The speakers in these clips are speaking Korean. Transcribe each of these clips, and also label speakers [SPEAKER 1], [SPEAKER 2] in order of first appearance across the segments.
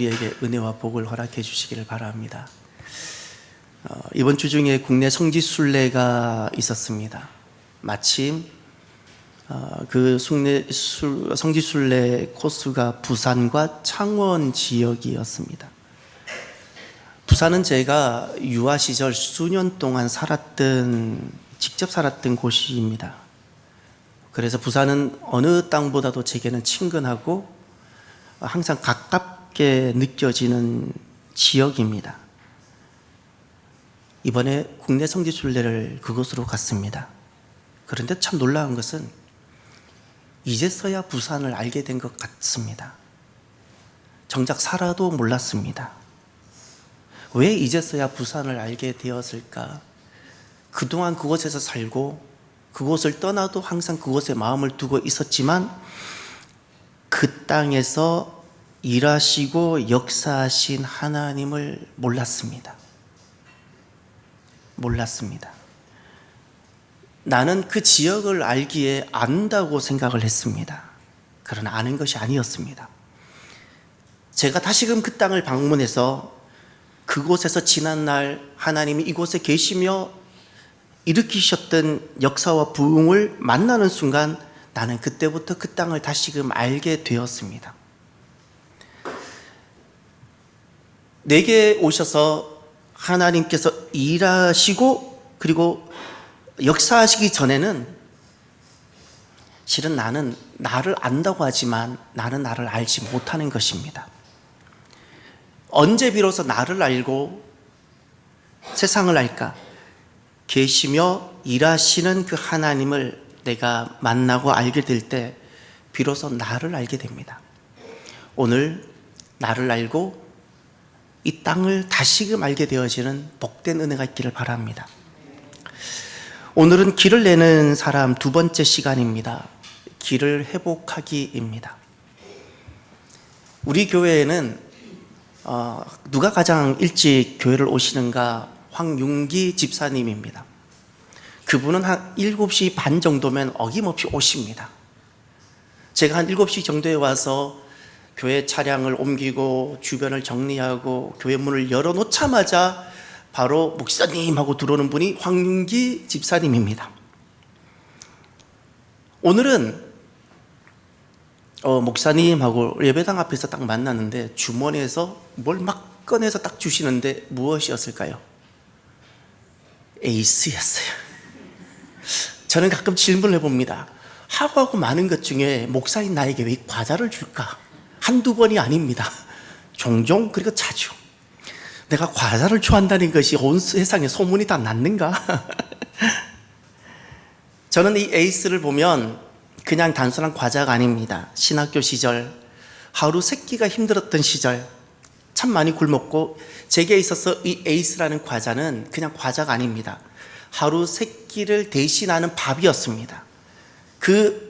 [SPEAKER 1] 우리에게 은혜와 복을 허락해 주시기를 바랍니다. 이번 주 중에 국내 성지순례가 있었습니다. 마침 그 성지순례 코스가 부산과 창원 지역이었습니다. 부산은 제가 유아 시절 수년 동안 직접 살았던 곳입니다. 그래서 부산은 어느 땅보다도 제게는 친근하고 항상 가깝게 느껴지는 지역입니다. 이번에 국내 성지순례를 그곳으로 갔습니다. 그런데 참 놀라운 것은 이제서야 부산을 알게 된 것 같습니다. 정작 살아도 몰랐습니다. 왜 이제서야 부산을 알게 되었을까? 그동안 그곳에서 살고 그곳을 떠나도 항상 그곳에 마음을 두고 있었지만 그 땅에서 일하시고 역사하신 하나님을 몰랐습니다. 나는 그 지역을 알기에 안다고 생각을 했습니다. 그러나 아는 것이 아니었습니다. 제가 다시금 그 땅을 방문해서 그곳에서 지난날 하나님이 이곳에 계시며 일으키셨던 역사와 부흥을 만나는 순간 나는 그때부터 그 땅을 다시금 알게 되었습니다. 내게 오셔서 하나님께서 일하시고 그리고 역사하시기 전에는 실은 나는 나를 안다고 하지만 나는 나를 알지 못하는 것입니다. 언제 비로소 나를 알고 세상을 알까? 계시며 일하시는 그 하나님을 내가 만나고 알게 될 때 비로소 나를 알게 됩니다. 오늘 나를 알고 이 땅을 다시금 알게 되어지는 복된 은혜가 있기를 바랍니다. 오늘은 길을 내는 사람 두 번째 시간입니다. 길을 회복하기입니다. 우리 교회에는 누가 가장 일찍 교회를 오시는가? 황윤기 집사님입니다. 그분은 한 7시 반 정도면 어김없이 오십니다. 제가 한 7시 정도에 와서 교회 차량을 옮기고 주변을 정리하고 교회 문을 열어놓자마자 바로 목사님 하고 들어오는 분이 황윤기 집사님입니다. 오늘은 목사님하고 예배당 앞에서 딱 만났는데 주머니에서 뭘 막 꺼내서 딱 주시는데 무엇이었을까요? 에이스였어요. 저는 가끔 질문을 해봅니다. 하고 많은 것 중에 목사인 나에게 왜 과자를 줄까? 한두 번이 아닙니다. 종종 그리고 자주. 내가 과자를 좋아한다는 것이 온 세상에 소문이 다 났는가? 저는 이 에이스를 보면 그냥 단순한 과자가 아닙니다. 신학교 시절 하루 세 끼가 힘들었던 시절 참 많이 굶었고 제게 있어서 이 에이스라는 과자는 그냥 과자가 아닙니다. 하루 세 끼를 대신하는 밥이었습니다.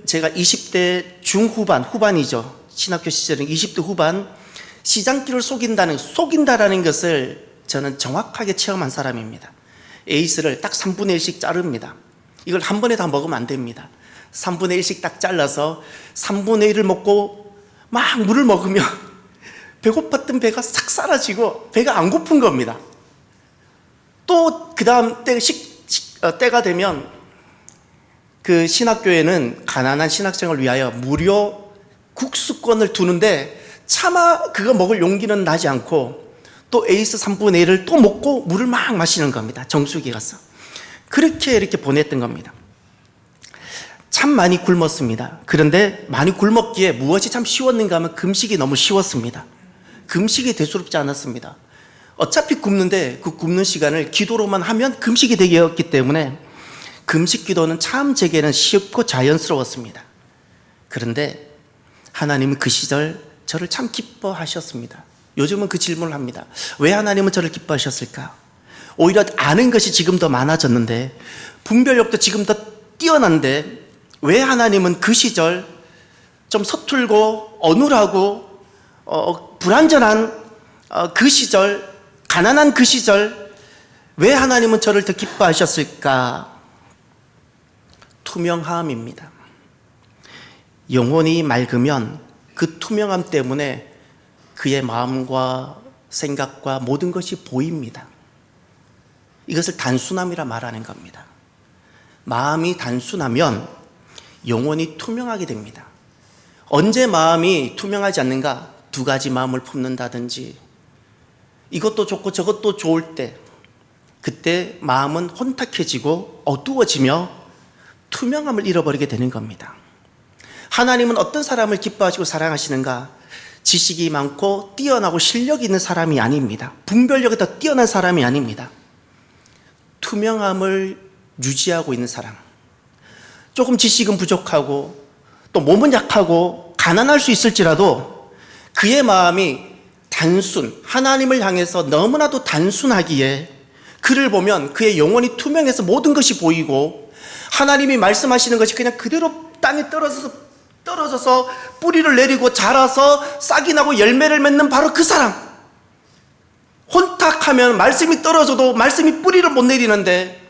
[SPEAKER 1] 제가 20대 후반이죠. 신학교 시절은 20대 후반 시장길을 속인다라는 것을 저는 정확하게 체험한 사람입니다. 에이스를 딱 3분의 1씩 자릅니다. 이걸 한 번에 다 먹으면 안 됩니다. 3분의 1씩 딱 잘라서 3분의 1을 먹고 막 물을 먹으면 배고팠던 배가 싹 사라지고 배가 안 고픈 겁니다. 또 그 다음 때가 되면 그 신학교에는 가난한 신학생을 위하여 무료 국수권을 두는데 차마 그거 먹을 용기는 나지 않고 또 에이스 3분의 1을 또 먹고 물을 막 마시는 겁니다. 정수기에 가서. 이렇게 보냈던 겁니다. 참 많이 굶었습니다. 그런데 많이 굶었기에 무엇이 참 쉬웠는가 하면 금식이 너무 쉬웠습니다. 금식이 대수롭지 않았습니다. 어차피 굶는데 그 굶는 시간을 기도로만 하면 금식이 되었기 때문에 금식 기도는 참 제게는 쉽고 자연스러웠습니다. 그런데 하나님은 그 시절 저를 참 기뻐하셨습니다. 요즘은 그 질문을 합니다. 왜 하나님은 저를 기뻐하셨을까? 오히려 아는 것이 지금 더 많아졌는데 분별력도 지금 더 뛰어난데 왜 하나님은 그 시절 좀 서툴고 어눌하고 불완전한 그 시절, 가난한 그 시절 왜 하나님은 저를 더 기뻐하셨을까? 투명함입니다. 영혼이 맑으면 그 투명함 때문에 그의 마음과 생각과 모든 것이 보입니다. 이것을 단순함이라 말하는 겁니다. 마음이 단순하면 영혼이 투명하게 됩니다. 언제 마음이 투명하지 않는가? 두 가지 마음을 품는다든지 이것도 좋고 저것도 좋을 때, 그때 마음은 혼탁해지고 어두워지며 투명함을 잃어버리게 되는 겁니다. 하나님은 어떤 사람을 기뻐하시고 사랑하시는가? 지식이 많고 뛰어나고 실력이 있는 사람이 아닙니다. 분별력이 더 뛰어난 사람이 아닙니다. 투명함을 유지하고 있는 사람, 조금 지식은 부족하고 또 몸은 약하고 가난할 수 있을지라도 그의 마음이 하나님을 향해서 너무나도 단순하기에 그를 보면 그의 영혼이 투명해서 모든 것이 보이고 하나님이 말씀하시는 것이 그냥 그대로 땅에 떨어져서 뿌리를 내리고 자라서 싹이 나고 열매를 맺는 바로 그 사람. 혼탁하면 말씀이 떨어져도 말씀이 뿌리를 못 내리는데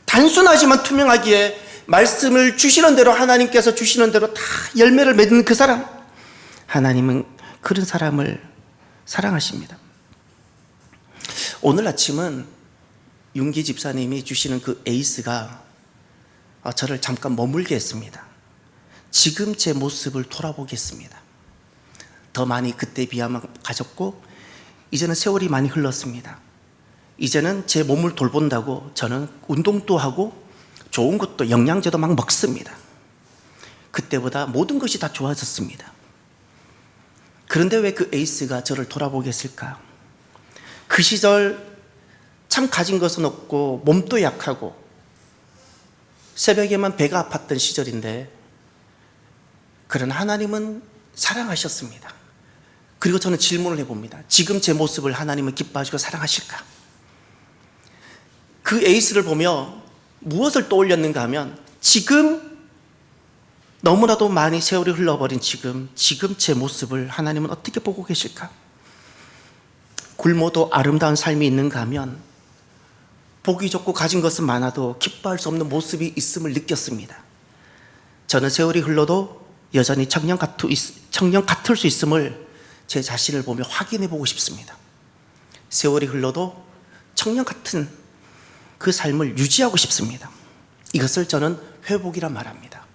[SPEAKER 1] 단순하지만 투명하기에 말씀을 주시는 대로 하나님께서 주시는 대로 다 열매를 맺는 그 사람. 하나님은 그런 사람을 사랑하십니다. 오늘 아침은 윤기 집사님이 주시는 그 에이스가 저를 잠깐 머물게 했습니다. 지금 제 모습을 돌아보겠습니다. 더 많이 그때에 비하면 가졌고 이제는 세월이 많이 흘렀습니다. 이제는 제 몸을 돌본다고 저는 운동도 하고 좋은 것도 영양제도 막 먹습니다. 그때보다 모든 것이 다 좋아졌습니다. 그런데 왜 그 에이스가 저를 돌아보게 했을까? 그 시절 참 가진 것은 없고 몸도 약하고 새벽에만 배가 아팠던 시절인데 그러나 하나님은 사랑하셨습니다. 그리고 저는 질문을 해봅니다. 지금 제 모습을 하나님은 기뻐하시고 사랑하실까? 그 에이스를 보며 무엇을 떠올렸는가 하면 지금 너무나도 많이 세월이 흘러버린 지금 제 모습을 하나님은 어떻게 보고 계실까? 굶어도 아름다운 삶이 있는가 하면 보기 좋고 가진 것은 많아도 기뻐할 수 없는 모습이 있음을 느꼈습니다. 저는 세월이 흘러도 여전히 청년 같을 수 있음을 제 자신을 보며 확인해 보고 싶습니다. 세월이 흘러도 청년 같은 그 삶을 유지하고 싶습니다. 이것을 저는 회복이라 말합니다.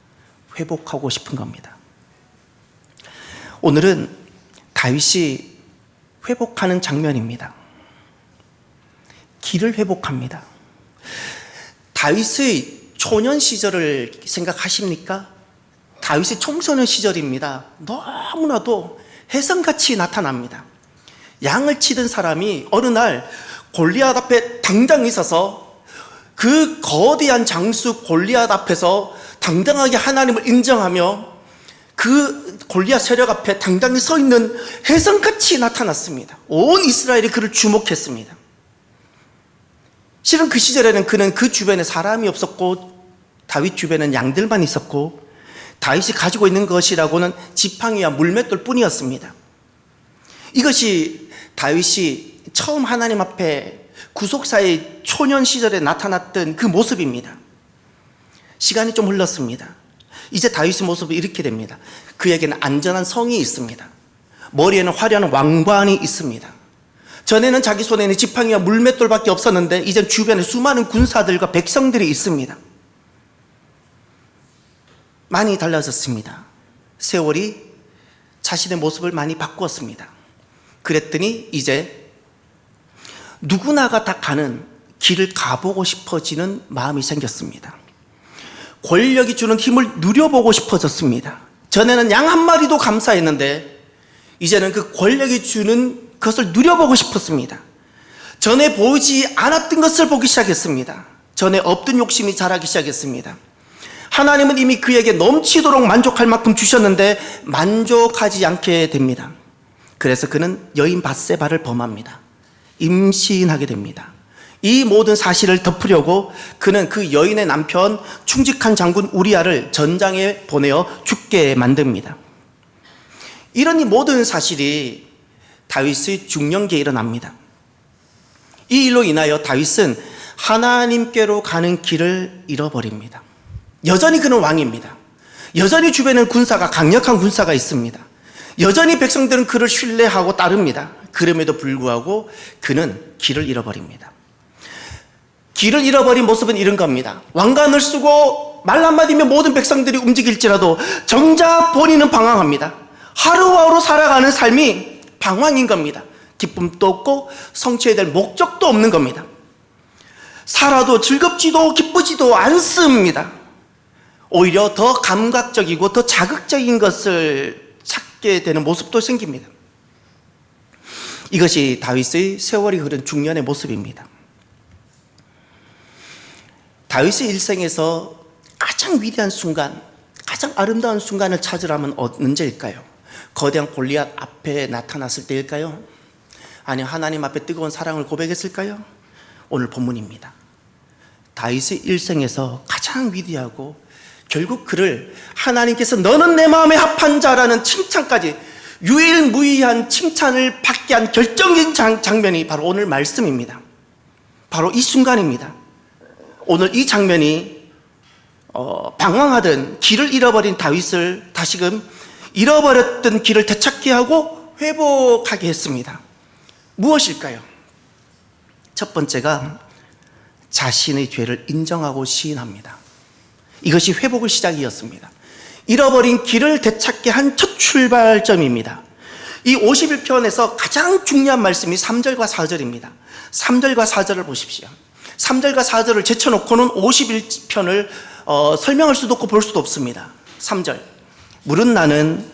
[SPEAKER 1] 회복하고 싶은 겁니다. 오늘은 다윗이 회복하는 장면입니다. 길을 회복합니다. 다윗의 초년 시절을 생각하십니까? 다윗의 청소년 시절입니다. 너무나도 혜성같이 나타납니다. 양을 치던 사람이 어느 날 골리앗 앞에 당장 있어서 그 거대한 장수 골리앗 앞에서 당당하게 하나님을 인정하며 그 골리앗 세력 앞에 당당히 서 있는 혜성같이 나타났습니다. 온 이스라엘이 그를 주목했습니다. 실은 그 시절에는 그는 그 주변에 사람이 없었고 다윗 주변에는 양들만 있었고 다윗이 가지고 있는 것이라고는 지팡이와 물맷돌 뿐이었습니다. 이것이 다윗이 처음 하나님 앞에 구속사의 초년 시절에 나타났던 그 모습입니다. 시간이 좀 흘렀습니다. 이제 다윗의 모습이 이렇게 됩니다. 그에게는 안전한 성이 있습니다. 머리에는 화려한 왕관이 있습니다. 전에는 자기 손에는 지팡이와 물맷돌밖에 없었는데 이제 주변에 수많은 군사들과 백성들이 있습니다. 많이 달라졌습니다. 세월이 자신의 모습을 많이 바꾸었습니다. 그랬더니 이제 누구나가 다 가는 길을 가보고 싶어지는 마음이 생겼습니다. 권력이 주는 힘을 누려보고 싶어졌습니다. 전에는 양 한 마리도 감사했는데 이제는 그 권력이 주는 것을 누려보고 싶었습니다. 전에 보이지 않았던 것을 보기 시작했습니다. 전에 없던 욕심이 자라기 시작했습니다. 하나님은 이미 그에게 넘치도록 만족할 만큼 주셨는데 만족하지 않게 됩니다. 그래서 그는 여인 밧세바를 범합니다. 임신하게 됩니다. 이 모든 사실을 덮으려고 그는 그 여인의 남편 충직한 장군 우리아를 전장에 보내어 죽게 만듭니다. 이런 이 모든 사실이 다윗의 중년기에 일어납니다. 이 일로 인하여 다윗은 하나님께로 가는 길을 잃어버립니다. 여전히 그는 왕입니다. 여전히 주변에 강력한 군사가 있습니다. 여전히 백성들은 그를 신뢰하고 따릅니다. 그럼에도 불구하고 그는 길을 잃어버립니다. 길을 잃어버린 모습은 이런 겁니다. 왕관을 쓰고 말 한마디면 모든 백성들이 움직일지라도 정작 본인은 방황합니다. 하루하루 살아가는 삶이 방황인 겁니다. 기쁨도 없고 성취해야 될 목적도 없는 겁니다. 살아도 즐겁지도 기쁘지도 않습니다. 오히려 더 감각적이고 더 자극적인 것을 찾게 되는 모습도 생깁니다. 이것이 다윗의 세월이 흐른 중년의 모습입니다. 다윗의 일생에서 가장 위대한 순간, 가장 아름다운 순간을 찾으라면 언제일까요? 거대한 골리앗 앞에 나타났을 때일까요? 아니면 하나님 앞에 뜨거운 사랑을 고백했을까요? 오늘 본문입니다. 다윗의 일생에서 가장 위대하고 결국 그를 하나님께서 너는 내 마음에 합한 자라는 칭찬까지 유일무이한 칭찬을 받게 한 결정적인 장면이 바로 오늘 말씀입니다. 바로 이 순간입니다. 오늘 이 장면이 방황하던 길을 잃어버린 다윗을 다시금 잃어버렸던 길을 되찾게 하고 회복하게 했습니다. 무엇일까요? 첫 번째가 자신의 죄를 인정하고 시인합니다. 이것이 회복의 시작이었습니다. 잃어버린 길을 되찾게 한 첫 출발점입니다. 이 51편에서 가장 중요한 말씀이 3절과 4절입니다. 3절과 4절을 보십시오. 3절과 4절을 제쳐놓고는 51편을 설명할 수도 없고 볼 수도 없습니다. 3절, 물은 나는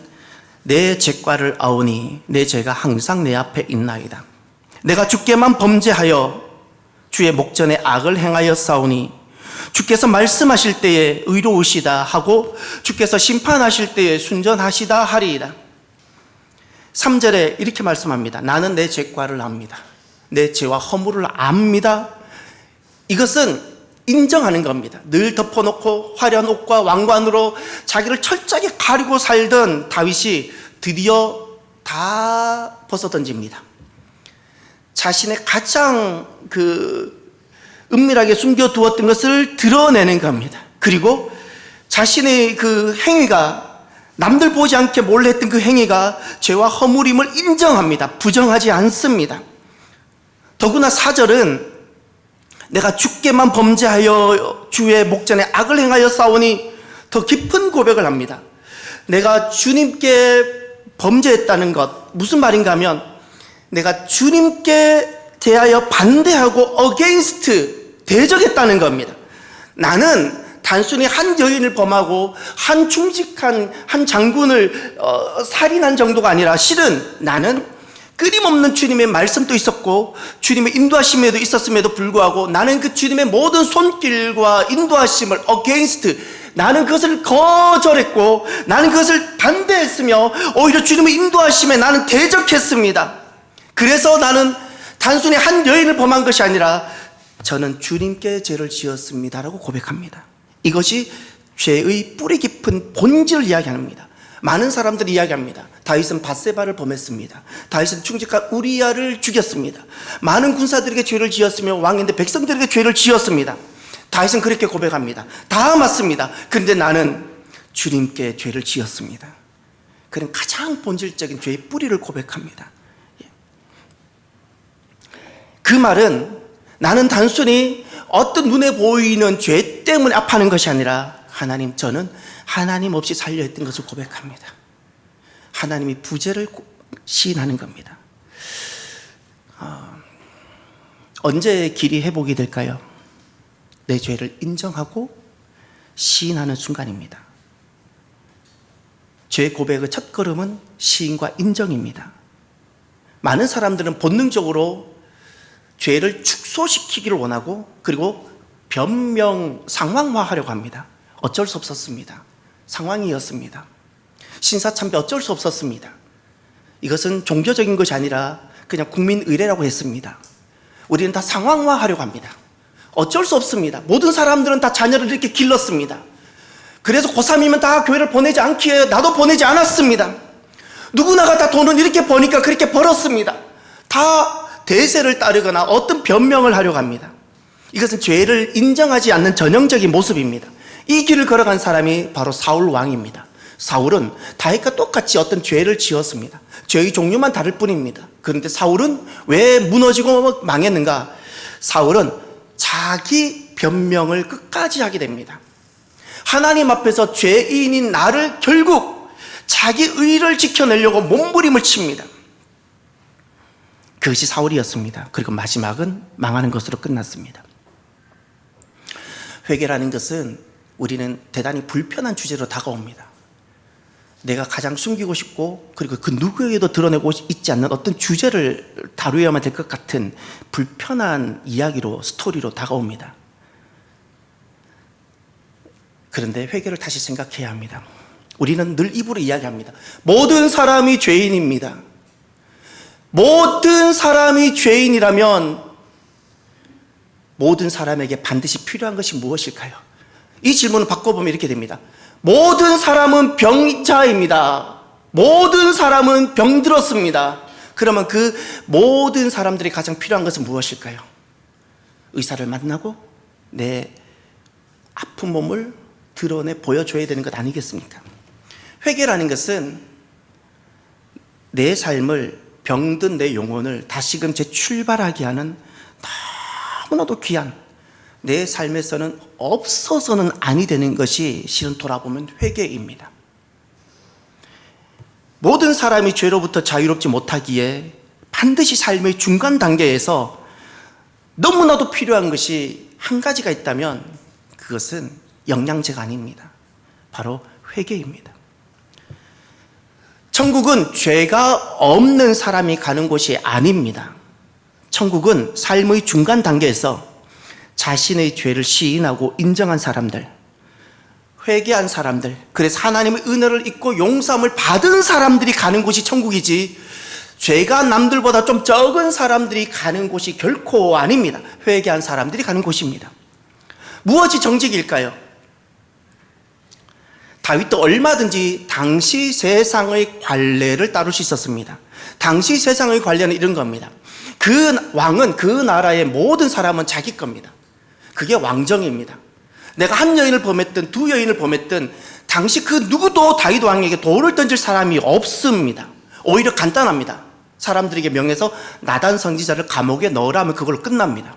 [SPEAKER 1] 내 죄과를 아오니 내 죄가 항상 내 앞에 있나이다. 내가 주께만 범죄하여 주의 목전에 악을 행하여 싸우니 주께서 말씀하실 때에 의로우시다 하고 주께서 심판하실 때에 순전하시다 하리이다. 3절에 이렇게 말씀합니다. 나는 내 죄과를 압니다. 내 죄와 허물을 압니다. 이것은 인정하는 겁니다. 늘 덮어놓고 화려한 옷과 왕관으로 자기를 철저하게 가리고 살던 다윗이 드디어 다 벗어던집니다. 자신의 가장 은밀하게 숨겨두었던 것을 드러내는 겁니다. 그리고 자신의 그 행위가 남들 보지 않게 몰래 했던 그 행위가 죄와 허물임을 인정합니다. 부정하지 않습니다. 더구나 4절은 내가 주께만 범죄하여 주의 목전에 악을 행하여 싸우니 더 깊은 고백을 합니다. 내가 주님께 범죄했다는 것, 무슨 말인가 하면 내가 주님께 대하여 반대하고 against 대적했다는 겁니다. 나는 단순히 한 여인을 범하고 한 충직한 한 장군을 살인한 정도가 아니라 실은 나는 끊임없는 주님의 말씀도 있었고 주님의 인도하심에도 있었음에도 불구하고 나는 그 주님의 모든 손길과 인도하심을 against, 나는 그것을 거절했고 나는 그것을 반대했으며 오히려 주님의 인도하심에 나는 대적했습니다. 그래서 나는 단순히 한 여인을 범한 것이 아니라 저는 주님께 죄를 지었습니다라고 고백합니다. 이것이 죄의 뿌리 깊은 본질을 이야기합니다. 많은 사람들이 이야기합니다. 다윗은 밧세바를 범했습니다. 다윗은 충직한 우리야를 죽였습니다. 많은 군사들에게 죄를 지었으며 왕인데 백성들에게 죄를 지었습니다. 다윗은 그렇게 고백합니다. 다 맞습니다. 그런데 나는 주님께 죄를 지었습니다. 그는 가장 본질적인 죄의 뿌리를 고백합니다. 그 말은 나는 단순히 어떤 눈에 보이는 죄 때문에 아파하는 것이 아니라 하나님, 저는 하나님 없이 살려 했던 것을 고백합니다. 하나님이 부재를 시인하는 겁니다. 언제 길이 회복이 될까요? 내 죄를 인정하고 시인하는 순간입니다. 죄 고백의 첫 걸음은 시인과 인정입니다. 많은 사람들은 본능적으로 죄를 축소시키기를 원하고 그리고 변명, 상황화하려고 합니다. 어쩔 수 없었습니다. 상황이었습니다. 신사참배 어쩔 수 없었습니다. 이것은 종교적인 것이 아니라 그냥 국민의례라고 했습니다. 우리는 다 상황화하려고 합니다. 어쩔 수 없습니다. 모든 사람들은 다 자녀를 이렇게 길렀습니다. 그래서 고3이면 다 교회를 보내지 않기에 나도 보내지 않았습니다. 누구나가 다 돈을 이렇게 버니까 그렇게 벌었습니다. 다 대세를 따르거나 어떤 변명을 하려고 합니다. 이것은 죄를 인정하지 않는 전형적인 모습입니다. 이 길을 걸어간 사람이 바로 사울 왕입니다. 사울은 다윗과 똑같이 어떤 죄를 지었습니다. 죄의 종류만 다를 뿐입니다. 그런데 사울은 왜 무너지고 망했는가? 사울은 자기 변명을 끝까지 하게 됩니다. 하나님 앞에서 죄인인 나를 결국 자기 의를 지켜내려고 몸부림을 칩니다. 그것이 사울이었습니다. 그리고 마지막은 망하는 것으로 끝났습니다. 회개라는 것은 우리는 대단히 불편한 주제로 다가옵니다. 내가 가장 숨기고 싶고 그리고 그 누구에게도 드러내고 있지 않는 어떤 주제를 다루어야만 될 것 같은 불편한 이야기로, 스토리로 다가옵니다. 그런데 회개를 다시 생각해야 합니다. 우리는 늘 입으로 이야기합니다. 모든 사람이 죄인입니다. 모든 사람이 죄인이라면 모든 사람에게 반드시 필요한 것이 무엇일까요? 이 질문을 바꿔보면 이렇게 됩니다. 모든 사람은 병자입니다. 모든 사람은 병들었습니다. 그러면 그 모든 사람들이 가장 필요한 것은 무엇일까요? 의사를 만나고 내 아픈 몸을 드러내 보여줘야 되는 것 아니겠습니까? 회개라는 것은 내 삶을, 병든 내 영혼을 다시금 재출발하게 하는 너무나도 귀한, 내 삶에서는 없어서는 아니 되는 것이 실은 돌아보면 회개입니다. 모든 사람이 죄로부터 자유롭지 못하기에 반드시 삶의 중간 단계에서 너무나도 필요한 것이 한 가지가 있다면 그것은 영양제가 아닙니다. 바로 회개입니다. 천국은 죄가 없는 사람이 가는 곳이 아닙니다. 천국은 삶의 중간 단계에서 자신의 죄를 시인하고 인정한 사람들, 회개한 사람들, 그래서 하나님의 은혜를 잊고 용서함을 받은 사람들이 가는 곳이 천국이지, 죄가 남들보다 좀 적은 사람들이 가는 곳이 결코 아닙니다. 회개한 사람들이 가는 곳입니다. 무엇이 정직일까요? 다윗도 얼마든지 당시 세상의 관례를 따를 수 있었습니다. 당시 세상의 관례는 이런 겁니다. 그 왕은, 그 나라의 모든 사람은 자기 겁니다. 그게 왕정입니다. 내가 한 여인을 범했든 두 여인을 범했든 당시 그 누구도 다윗 왕에게 돌을 던질 사람이 없습니다. 오히려 간단합니다. 사람들에게 명해서 나단 선지자를 감옥에 넣으라면 그걸로 끝납니다.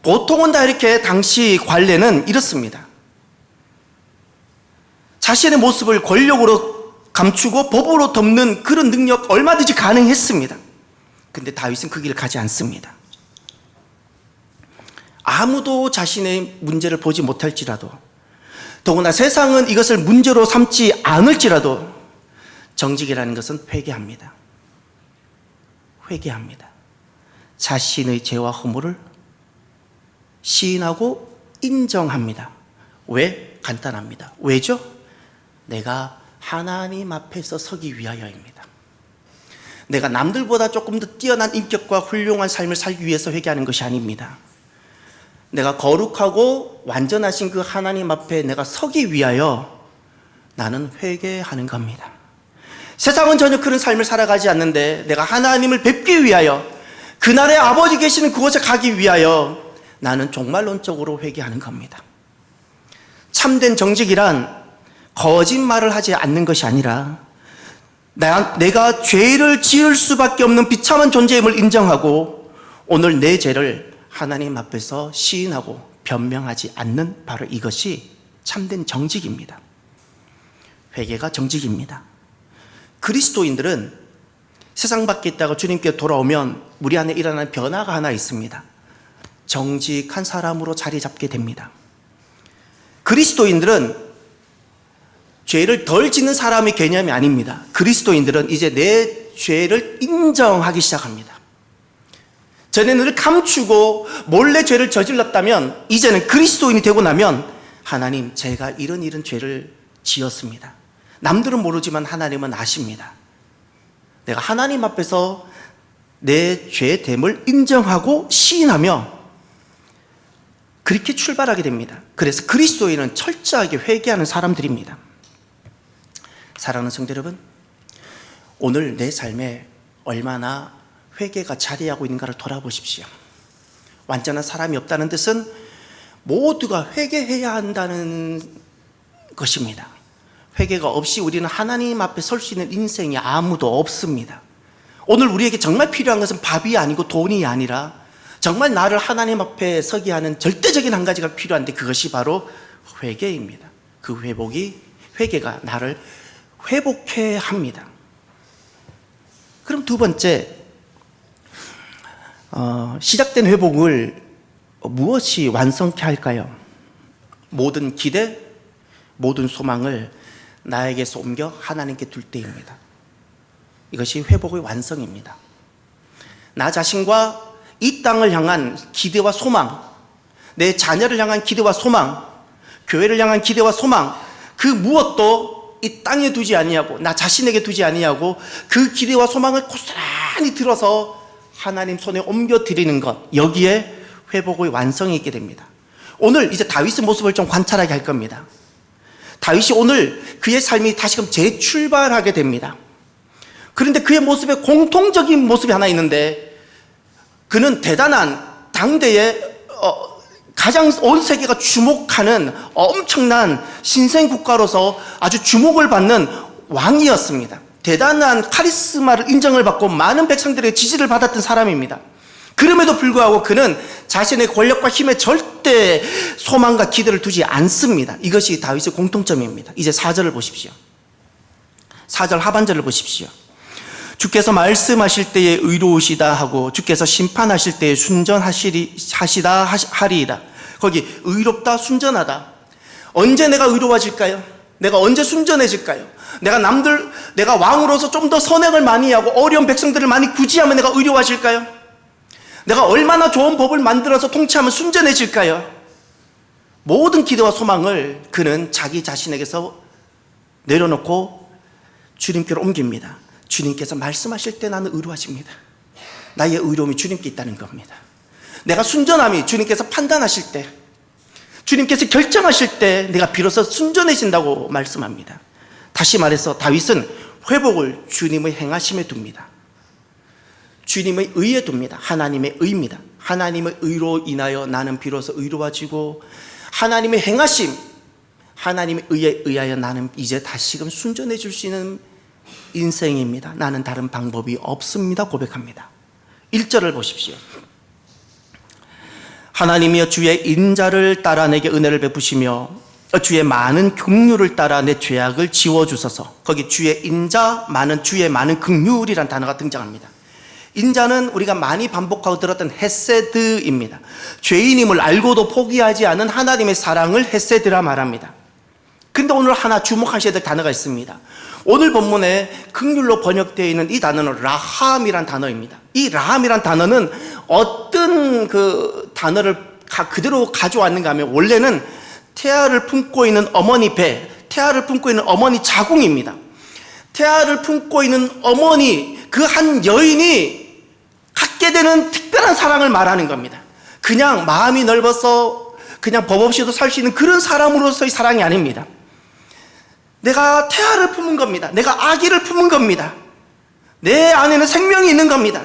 [SPEAKER 1] 보통은 다 이렇게 당시 관례는 이렇습니다. 자신의 모습을 권력으로 감추고 법으로 덮는 그런 능력 얼마든지 가능했습니다. 근데 다윗은 그 길을 가지 않습니다. 아무도 자신의 문제를 보지 못할지라도, 더구나 세상은 이것을 문제로 삼지 않을지라도 정직이라는 것은 회개합니다. 회개합니다. 자신의 죄와 허물을 시인하고 인정합니다. 왜? 간단합니다. 왜죠? 내가 하나님 앞에서 서기 위하여입니다. 내가 남들보다 조금 더 뛰어난 인격과 훌륭한 삶을 살기 위해서 회개하는 것이 아닙니다. 내가 거룩하고 완전하신 그 하나님 앞에 내가 서기 위하여 나는 회개하는 겁니다. 세상은 전혀 그런 삶을 살아가지 않는데 내가 하나님을 뵙기 위하여, 그날의 아버지 계시는 그곳에 가기 위하여 나는 종말론적으로 회개하는 겁니다. 참된 정직이란 거짓말을 하지 않는 것이 아니라 내가 죄를 지을 수밖에 없는 비참한 존재임을 인정하고 오늘 내 죄를 하나님 앞에서 시인하고 변명하지 않는, 바로 이것이 참된 정직입니다. 회개가 정직입니다. 그리스도인들은 세상 밖에 있다가 주님께 돌아오면 우리 안에 일어나는 변화가 하나 있습니다. 정직한 사람으로 자리 잡게 됩니다. 그리스도인들은 죄를 덜 짓는 사람의 개념이 아닙니다. 그리스도인들은 이제 내 죄를 인정하기 시작합니다. 전에는 늘 감추고 몰래 죄를 저질렀다면 이제는 그리스도인이 되고 나면 하나님, 제가 이런 죄를 지었습니다. 남들은 모르지만 하나님은 아십니다. 내가 하나님 앞에서 내 죄됨을 인정하고 시인하며 그렇게 출발하게 됩니다. 그래서 그리스도인은 철저하게 회개하는 사람들입니다. 사랑하는 성도 여러분, 오늘 내 삶에 얼마나 회개가 자리하고 있는가를 돌아보십시오. 완전한 사람이 없다는 뜻은 모두가 회개해야 한다는 것입니다. 회개가 없이 우리는 하나님 앞에 설 수 있는 인생이 아무도 없습니다. 오늘 우리에게 정말 필요한 것은 밥이 아니고 돈이 아니라 정말 나를 하나님 앞에 서게 하는 절대적인 한 가지가 필요한데 그것이 바로 회개입니다. 그 회개가 나를 회복해야 합니다. 그럼 두 번째, 시작된 회복을 무엇이 완성케 할까요? 모든 기대, 모든 소망을 나에게서 옮겨 하나님께 둘 때입니다. 이것이 회복의 완성입니다. 나 자신과 이 땅을 향한 기대와 소망, 내 자녀를 향한 기대와 소망, 교회를 향한 기대와 소망, 그 무엇도 이 땅에 두지 아니하고 나 자신에게 두지 아니하고 그 기대와 소망을 고스란히 들어서 하나님 손에 옮겨 드리는 것, 여기에 회복의 완성이 있게 됩니다. 오늘 이제 다윗의 모습을 좀 관찰하게 할 겁니다. 다윗이 오늘 그의 삶이 다시금 재출발하게 됩니다. 그런데 그의 모습에 공통적인 모습이 하나 있는데, 그는 대단한 당대의 가장 온 세계가 주목하는 엄청난 신생 국가로서 아주 주목을 받는 왕이었습니다. 대단한 카리스마를 인정을 받고 많은 백성들의 지지를 받았던 사람입니다. 그럼에도 불구하고 그는 자신의 권력과 힘에 절대 소망과 기대를 두지 않습니다. 이것이 다윗의 공통점입니다. 이제 4절을 보십시오. 4절 하반절을 보십시오. 주께서 말씀하실 때에 의로우시다 하고 주께서 심판하실 때에 순전하시다 하리이다. 거기 의롭다, 순전하다. 언제 내가 의로워질까요? 내가 언제 순전해질까요? 내가 왕으로서 좀 더 선행을 많이 하고 어려운 백성들을 많이 구제하면 내가 의로워질까요? 내가 얼마나 좋은 법을 만들어서 통치하면 순전해질까요? 모든 기대와 소망을 그는 자기 자신에게서 내려놓고 주님께로 옮깁니다. 주님께서 말씀하실 때 나는 의로워집니다. 나의 의로움이 주님께 있다는 겁니다. 내가 순전함이 주님께서 판단하실 때, 주님께서 결정하실 때 내가 비로소 순전해진다고 말씀합니다. 다시 말해서 다윗은 회복을 주님의 행하심에 둡니다. 주님의 의에 둡니다. 하나님의 의입니다. 하나님의 의로 인하여 나는 비로소 의로워지고, 하나님의 행하심, 하나님의 의에 의하여 나는 이제 다시금 순전해질 수 있는 인생입니다. 나는 다른 방법이 없습니다. 고백합니다. 1절을 보십시오. 하나님이여 주의 인자를 따라 내게 은혜를 베푸시며 주의 많은 긍휼을 따라 내 죄악을 지워주소서. 거기 주의 인자, 주의 많은 긍휼이란 단어가 등장합니다. 인자는 우리가 많이 반복하고 들었던 헤세드입니다. 죄인임을 알고도 포기하지 않은 하나님의 사랑을 헤세드라 말합니다. 근데 오늘 하나 주목하셔야 될 단어가 있습니다. 오늘 본문에 긍휼로 번역되어 있는 이 단어는 라함이란 단어입니다. 이 라함이란 단어는 어떤 그 단어를 그대로 가져왔는가 하면 원래는 태아를 품고 있는 어머니 배, 태아를 품고 있는 어머니 자궁입니다. 태아를 품고 있는 어머니, 그 한 여인이 갖게 되는 특별한 사랑을 말하는 겁니다. 그냥 마음이 넓어서 그냥 법 없이도 살 수 있는 그런 사람으로서의 사랑이 아닙니다. 내가 태아를 품은 겁니다. 내가 아기를 품은 겁니다. 내 안에는 생명이 있는 겁니다.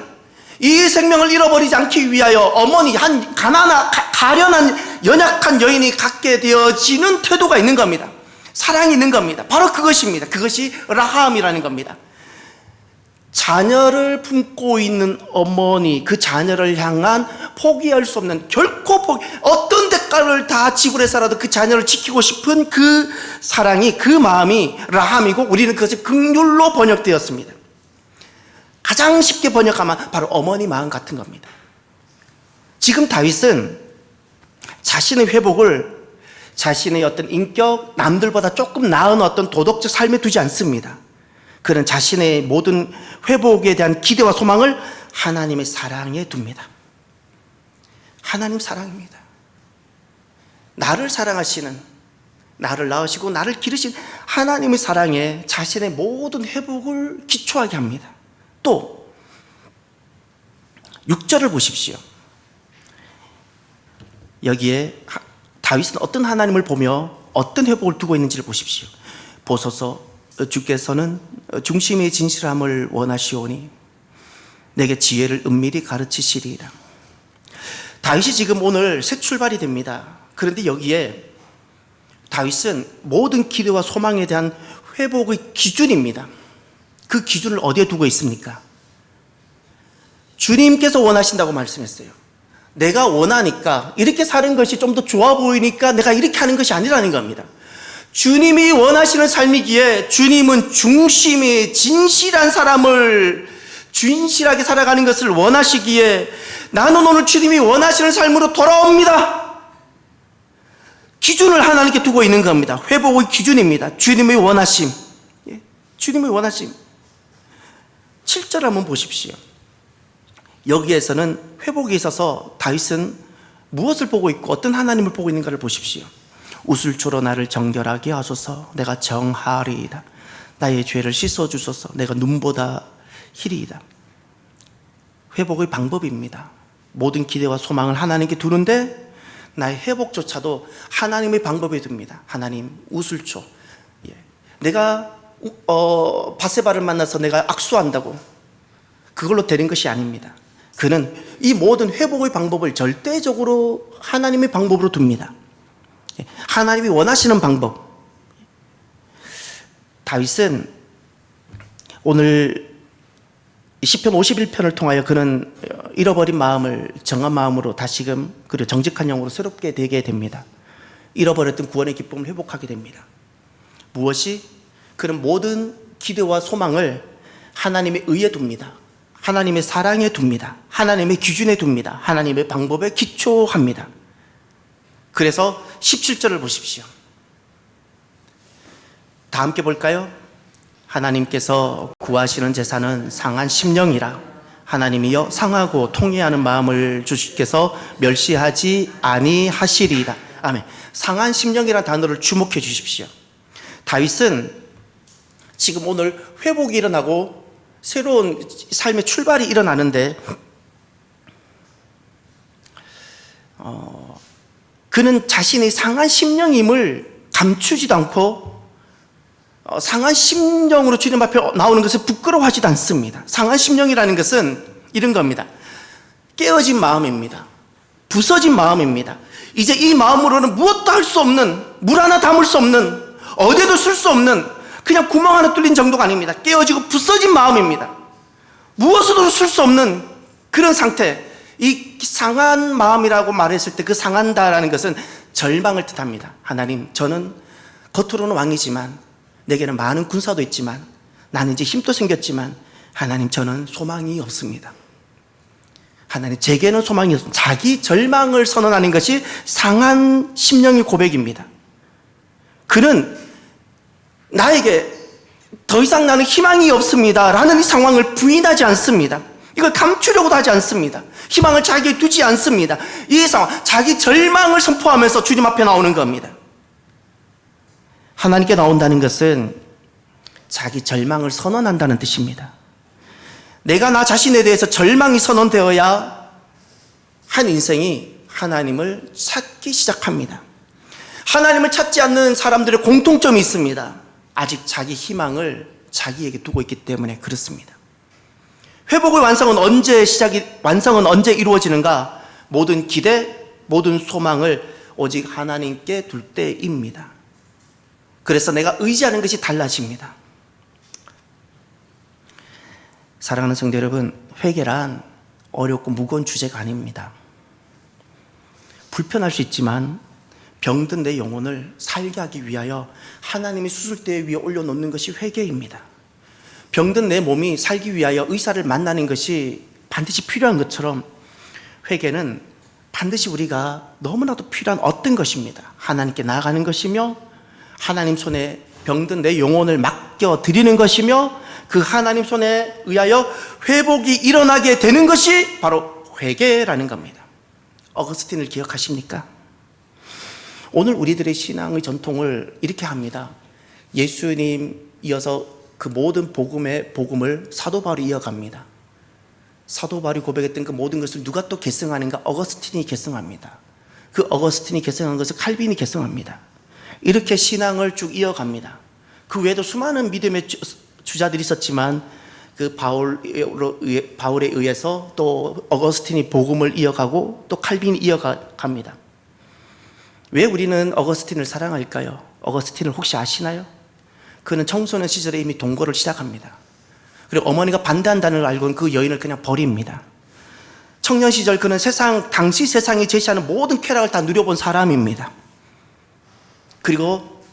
[SPEAKER 1] 이 생명을 잃어버리지 않기 위하여 어머니, 한 가련한 연약한 여인이 갖게 되어지는 태도가 있는 겁니다. 사랑이 있는 겁니다. 바로 그것입니다. 그것이 라함이라는 겁니다. 자녀를 품고 있는 어머니, 그 자녀를 향한 포기할 수 없는, 결코 어떤 대가를 다 지불해서라도 그 자녀를 지키고 싶은 그 사랑이, 그 마음이 라함이고, 우리는 그것이 긍휼로 번역되었습니다. 가장 쉽게 번역하면 바로 어머니 마음 같은 겁니다. 지금 다윗은 자신의 회복을 자신의 어떤 인격, 남들보다 조금 나은 어떤 도덕적 삶에 두지 않습니다. 그는 자신의 모든 회복에 대한 기대와 소망을 하나님의 사랑에 둡니다. 하나님 사랑입니다. 나를 사랑하시는, 나를 낳으시고 나를 기르신 하나님의 사랑에 자신의 모든 회복을 기초하게 합니다. 또 6절을 보십시오. 여기에 다윗은 어떤 하나님을 보며 어떤 회복을 두고 있는지를 보십시오. 보소서 주께서는 중심의 진실함을 원하시오니 내게 지혜를 은밀히 가르치시리이다. 다윗이 지금 오늘 새 출발이 됩니다. 그런데 여기에 다윗은 모든 기대와 소망에 대한 회복의 기준입니다. 그 기준을 어디에 두고 있습니까? 주님께서 원하신다고 말씀했어요. 내가 원하니까, 이렇게 사는 것이 좀 더 좋아 보이니까 내가 이렇게 하는 것이 아니라는 겁니다. 주님이 원하시는 삶이기에 주님은 중심이 진실한 사람을 진실하게 살아가는 것을 원하시기에 나는 오늘 주님이 원하시는 삶으로 돌아옵니다. 기준을 하나님께 두고 있는 겁니다. 회복의 기준입니다. 주님의 원하심. 주님의 원하심. 7절 한번 보십시오. 여기에서는 회복에 있어서 다윗은 무엇을 보고 있고 어떤 하나님을 보고 있는가를 보십시오. 우슬초로 나를 정결하게 하소서. 내가 정하리이다. 나의 죄를 씻어주소서. 내가 눈보다 희리이다. 회복의 방법입니다. 모든 기대와 소망을 하나님께 두는데 나의 회복조차도 하나님의 방법에 둡니다. 하나님, 우슬초. 내가 바세바를 만나서 내가 악수한다고 그걸로 되는 것이 아닙니다. 그는 이 모든 회복의 방법을 절대적으로 하나님의 방법으로 둡니다. 하나님이 원하시는 방법. 다윗은 오늘 시편 51편을 통하여 그는 잃어버린 마음을 정한 마음으로 다시금 그리고 정직한 영으로 새롭게 되게 됩니다. 잃어버렸던 구원의 기쁨을 회복하게 됩니다. 무엇이? 그는 모든 기대와 소망을 하나님의 의에 둡니다. 하나님의 사랑에 둡니다. 하나님의 기준에 둡니다. 하나님의 방법에 기초합니다. 그래서 17절을 보십시오. 다 함께 볼까요? 하나님께서 구하시는 제사는 상한 심령이라. 하나님이여 상하고 통회하는 마음을 주시께서 멸시하지 아니하시리이다. 아멘. 상한 심령이라는 단어를 주목해 주십시오. 다윗은 지금 오늘 회복이 일어나고 새로운 삶의 출발이 일어나는데 그는 자신의 상한 심령임을 감추지도 않고 상한 심령으로 주님 앞에 나오는 것을 부끄러워하지도 않습니다. 상한 심령이라는 것은 이런 겁니다. 깨어진 마음입니다. 부서진 마음입니다. 이제 이 마음으로는 무엇도 할 수 없는, 물 하나 담을 수 없는, 어디에도 쓸 수 없는 그냥 구멍 하나 뚫린 정도가 아닙니다. 깨어지고 부서진 마음입니다. 무엇으로도 쓸 수 없는 그런 상태. 이 상한 마음이라고 말했을 때 그 상한다라는 것은 절망을 뜻합니다. 하나님, 저는 겉으로는 왕이지만 내게는 많은 군사도 있지만 나는 이제 힘도 생겼지만 하나님, 저는 소망이 없습니다. 하나님, 제게는 소망이 없습니다. 자기 절망을 선언하는 것이 상한 심령의 고백입니다. 그는 나에게 더 이상 나는 희망이 없습니다 라는 이 상황을 부인하지 않습니다. 이걸 감추려고도 하지 않습니다. 희망을 자기에 두지 않습니다. 이 상황, 자기 절망을 선포하면서 주님 앞에 나오는 겁니다. 하나님께 나온다는 것은 자기 절망을 선언한다는 뜻입니다. 내가 나 자신에 대해서 절망이 선언되어야 한 인생이 하나님을 찾기 시작합니다. 하나님을 찾지 않는 사람들의 공통점이 있습니다. 아직 자기 희망을 자기에게 두고 있기 때문에 그렇습니다. 회복의 완성은 언제 이루어지는가? 모든 기대, 모든 소망을 오직 하나님께 둘 때입니다. 그래서 내가 의지하는 것이 달라집니다. 사랑하는 성도 여러분, 회개란 어렵고 무거운 주제가 아닙니다. 불편할 수 있지만 병든 내 영혼을 살게 하기 위하여 하나님이 수술대 위에 올려놓는 것이 회개입니다. 병든 내 몸이 살기 위하여 의사를 만나는 것이 반드시 필요한 것처럼 회개는 반드시 우리가 너무나도 필요한 어떤 것입니다. 하나님께 나아가는 것이며 하나님 손에 병든 내 영혼을 맡겨드리는 것이며 그 하나님 손에 의하여 회복이 일어나게 되는 것이 바로 회개라는 겁니다. 어거스틴을 기억하십니까? 오늘 우리들의 신앙의 전통을 이렇게 합니다. 예수님 이어서 그 모든 복음을 사도 바울이 이어갑니다. 사도 바울이 고백했던 그 모든 것을 누가 또 계승하는가? 어거스틴이 계승합니다. 그 어거스틴이 계승한 것을 칼빈이 계승합니다. 이렇게 신앙을 쭉 이어갑니다. 그 외에도 수많은 믿음의 주자들이 있었지만 그 바울에 의해서 또 어거스틴이 복음을 이어가고 또 칼빈이 이어갑니다. 왜 우리는 어거스틴을 사랑할까요? 어거스틴을 혹시 아시나요? 그는 청소년 시절에 이미 동거를 시작합니다. 그리고 어머니가 반대한다는 걸 알고는 그 여인을 그냥 버립니다. 청년 시절 그는 당시 세상이 제시하는 모든 쾌락을 다 누려본 사람입니다. 그리고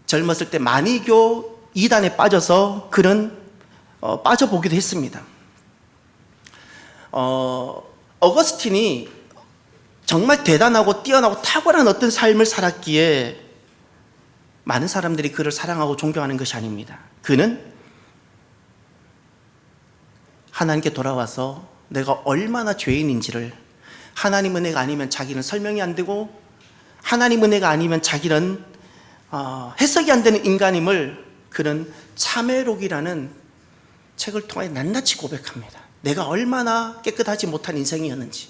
[SPEAKER 1] 젊었을 때 만이교 이단에 빠져서 그는 빠져보기도 했습니다. 어거스틴이 정말 대단하고 뛰어나고 탁월한 어떤 삶을 살았기에 많은 사람들이 그를 사랑하고 존경하는 것이 아닙니다. 그는 하나님께 돌아와서 내가 얼마나 죄인인지를, 하나님 은혜가 아니면 자기는 설명이 안 되고 하나님 은혜가 아니면 자기는 해석이 안 되는 인간임을 그는 참회록이라는 책을 통해 낱낱이 고백합니다. 내가 얼마나 깨끗하지 못한 인생이었는지,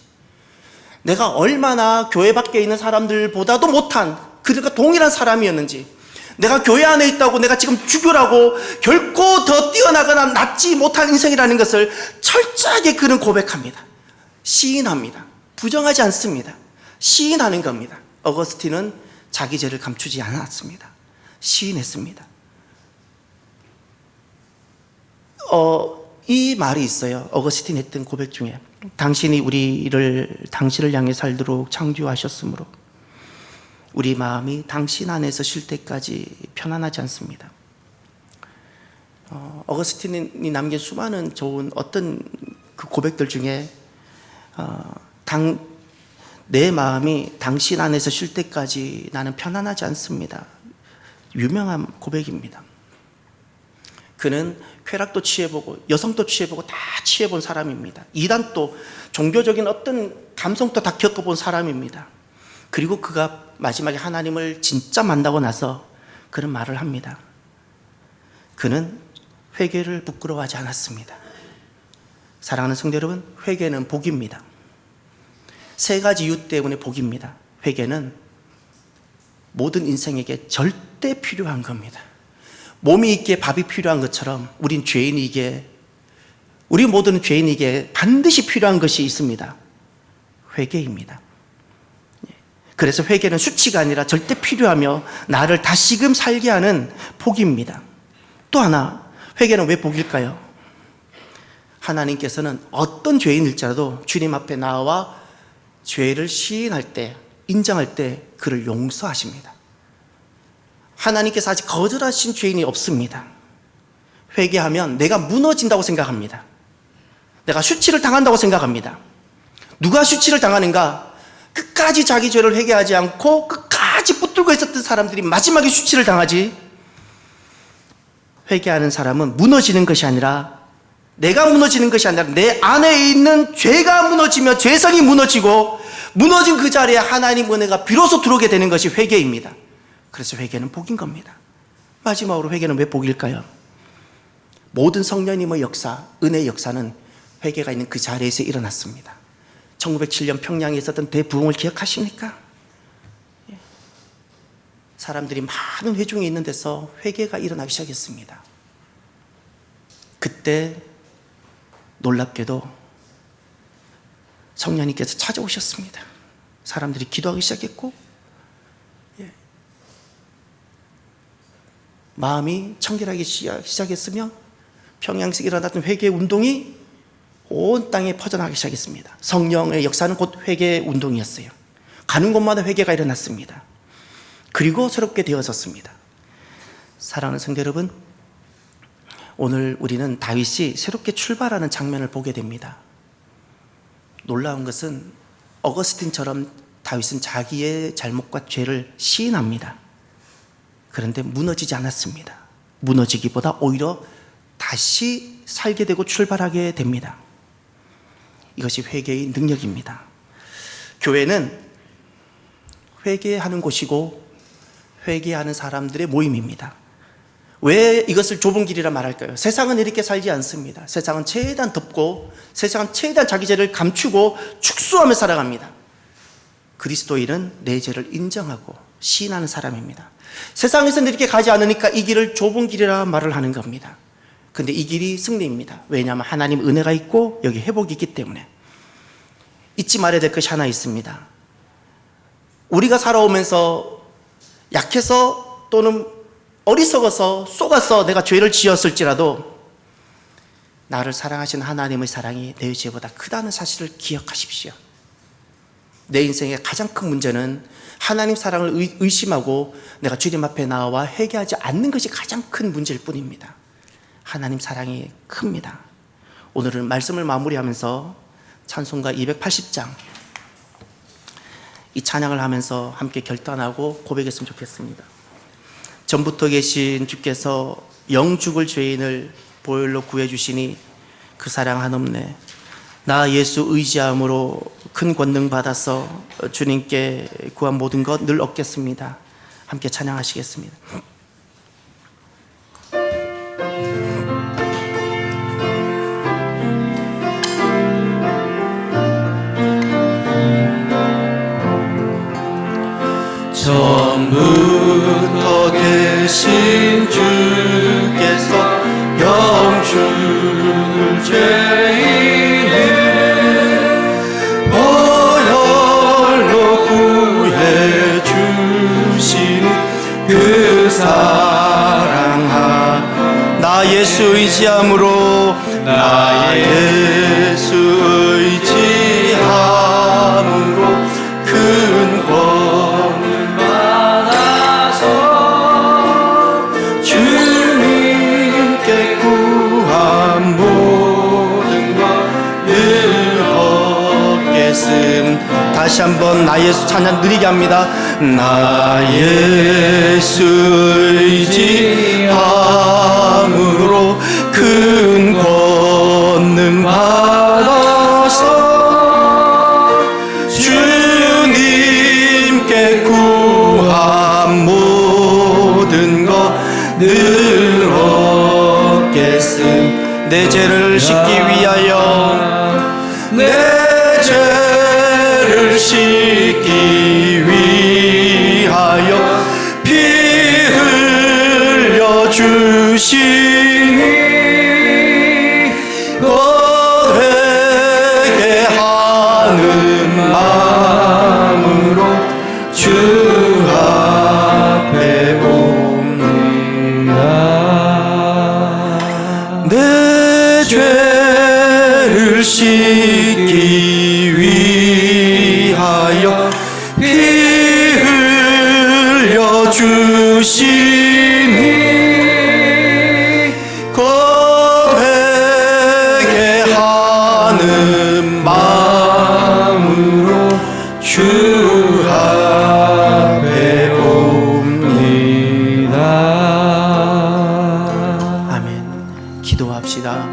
[SPEAKER 1] 내가 얼마나 교회 밖에 있는 사람들보다도 못한, 그러니까 동일한 사람이었는지, 내가 교회 안에 있다고 내가 지금 죽으라고 결코 더 뛰어나거나 낫지 못한 인생이라는 것을 철저하게 그는 고백합니다. 시인합니다. 부정하지 않습니다. 시인하는 겁니다. 어거스틴은 자기 죄를 감추지 않았습니다. 시인했습니다. 이 말이 있어요. 어거스틴 했던 고백 중에, 당신이 당신을 향해 살도록 창조하셨으므로 우리 마음이 당신 안에서 쉴 때까지 편안하지 않습니다. 어거스틴이 남긴 수많은 좋은 어떤 그 고백들 중에 내 마음이 당신 안에서 쉴 때까지 나는 편안하지 않습니다. 유명한 고백입니다. 그는 쾌락도 취해보고 여성도 취해보고 다 취해본 사람입니다. 이단도 종교적인 어떤 감성도 다 겪어본 사람입니다. 그리고 그가 마지막에 하나님을 진짜 만나고 나서 그런 말을 합니다. 그는 회개를 부끄러워하지 않았습니다. 사랑하는 성도 여러분, 회개는 복입니다. 세 가지 이유 때문에 복입니다. 회개는 모든 인생에게 절대 필요한 겁니다. 몸이 있기에 밥이 필요한 것처럼 우리 모두는 죄인에게 반드시 필요한 것이 있습니다. 회개입니다. 그래서 회개는 수치가 아니라 절대 필요하며 나를 다시금 살게 하는 복입니다. 또 하나, 회개는 왜 복일까요? 하나님께서는 어떤 죄인일지라도 주님 앞에 나와 죄를 시인할 때, 인정할 때 그를 용서하십니다. 하나님께서 아직 거절하신 죄인이 없습니다. 회개하면 내가 무너진다고 생각합니다. 내가 수치를 당한다고 생각합니다. 누가 수치를 당하는가? 끝까지 자기 죄를 회개하지 않고 끝까지 붙들고 있었던 사람들이 마지막에 수치를 당하지. 회개하는 사람은 무너지는 것이 아니라, 내가 무너지는 것이 아니라 내 안에 있는 죄가 무너지며 죄성이 무너지고, 무너진 그 자리에 하나님 은혜가 비로소 들어오게 되는 것이 회개입니다. 그래서 회개는 복인 겁니다. 마지막으로 회개는 왜 복일까요? 모든 성령님의 역사, 은혜의 역사는 회개가 있는 그 자리에서 일어났습니다. 1907년 평양에 있었던 대부흥을 기억하십니까? 사람들이 많은 회중이 있는 데서 회개가 일어나기 시작했습니다. 그때 놀랍게도 성령님께서 찾아오셨습니다. 사람들이 기도하기 시작했고, 마음이 청결하기 시작했으며 평양에서 일어났던 회개 운동이 온 땅에 퍼져나가기 시작했습니다. 성령의 역사는 곧 회개 운동이었어요. 가는 곳마다 회개가 일어났습니다. 그리고 새롭게 되어졌습니다. 사랑하는 성도 여러분, 오늘 우리는 다윗이 새롭게 출발하는 장면을 보게 됩니다. 놀라운 것은 어거스틴처럼 다윗은 자기의 잘못과 죄를 시인합니다. 그런데 무너지지 않았습니다. 무너지기보다 오히려 다시 살게 되고 출발하게 됩니다. 이것이 회개의 능력입니다. 교회는 회개하는 곳이고 회개하는 사람들의 모임입니다. 왜 이것을 좁은 길이라 말할까요? 세상은 이렇게 살지 않습니다. 세상은 최대한 덮고, 세상은 최대한 자기 죄를 감추고 축소하며 살아갑니다. 그리스도인은 내 죄를 인정하고 시인하는 사람입니다. 세상에서는 이렇게 가지 않으니까 이 길을 좁은 길이라 말을 하는 겁니다. 근데 이 길이 승리입니다. 왜냐하면 하나님 은혜가 있고 여기 회복이 있기 때문에. 잊지 말아야 될 것이 하나 있습니다. 우리가 살아오면서 약해서 또는 어리석어서 속아서 내가 죄를 지었을지라도 나를 사랑하신 하나님의 사랑이 내 죄보다 크다는 사실을 기억하십시오. 내 인생의 가장 큰 문제는 하나님 사랑을 의심하고 내가 주님 앞에 나와 회개하지 않는 것이 가장 큰 문제일 뿐입니다. 하나님 사랑이 큽니다. 오늘은 말씀을 마무리하면서 찬송가 280장 이 찬양을 하면서 함께 결단하고 고백했으면 좋겠습니다. 전부터 계신 주께서 영죽을 죄인을 보혈로 구해주시니 그 사랑 한없네. 나 예수 의지함으로 큰 권능 받아서 주님께 구한 모든 것 늘 얻겠습니다. 함께 찬양하시겠습니다.
[SPEAKER 2] 전부터 계신 주께서 영죽을 죄인을 보혈로 구해 주신 그 사랑하
[SPEAKER 1] 나 예수 의지함으로
[SPEAKER 2] 나 예수 의지함으로 큰 권을 받아서 주님께 구한 모든 것을 얻겠음.
[SPEAKER 1] 다시 한번 나 예수 찬양 느리게 합니다.
[SPEAKER 2] 나 예수 의지함으로 큰 권능 받아서 주님께 구한 모든 것 늘 얻겠음.
[SPEAKER 1] 내 죄를 씻기 위하여
[SPEAKER 2] 내 죄를 씻기 위하여 피 흘려 주시니 너에게 하는 마음으로 주 앞에 옵니다. 내 죄를 씻기 위하여 피 흘려 주시니 고백에 하는 마음으로 주 앞에 옵니다.
[SPEAKER 1] 아멘. 기도합시다.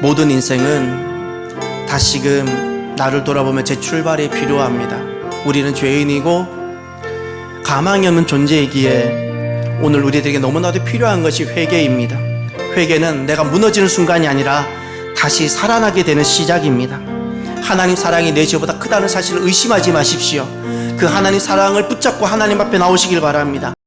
[SPEAKER 1] 모든 인생은 다시금 나를 돌아보며 재출발이 필요합니다. 우리는 죄인이고 가망이 없는 존재이기에 오늘 우리들에게 너무나도 필요한 것이 회개입니다. 회개는 내가 무너지는 순간이 아니라 다시 살아나게 되는 시작입니다. 하나님 사랑이 내 죄보다 크다는 사실을 의심하지 마십시오. 그 하나님 사랑을 붙잡고 하나님 앞에 나오시길 바랍니다.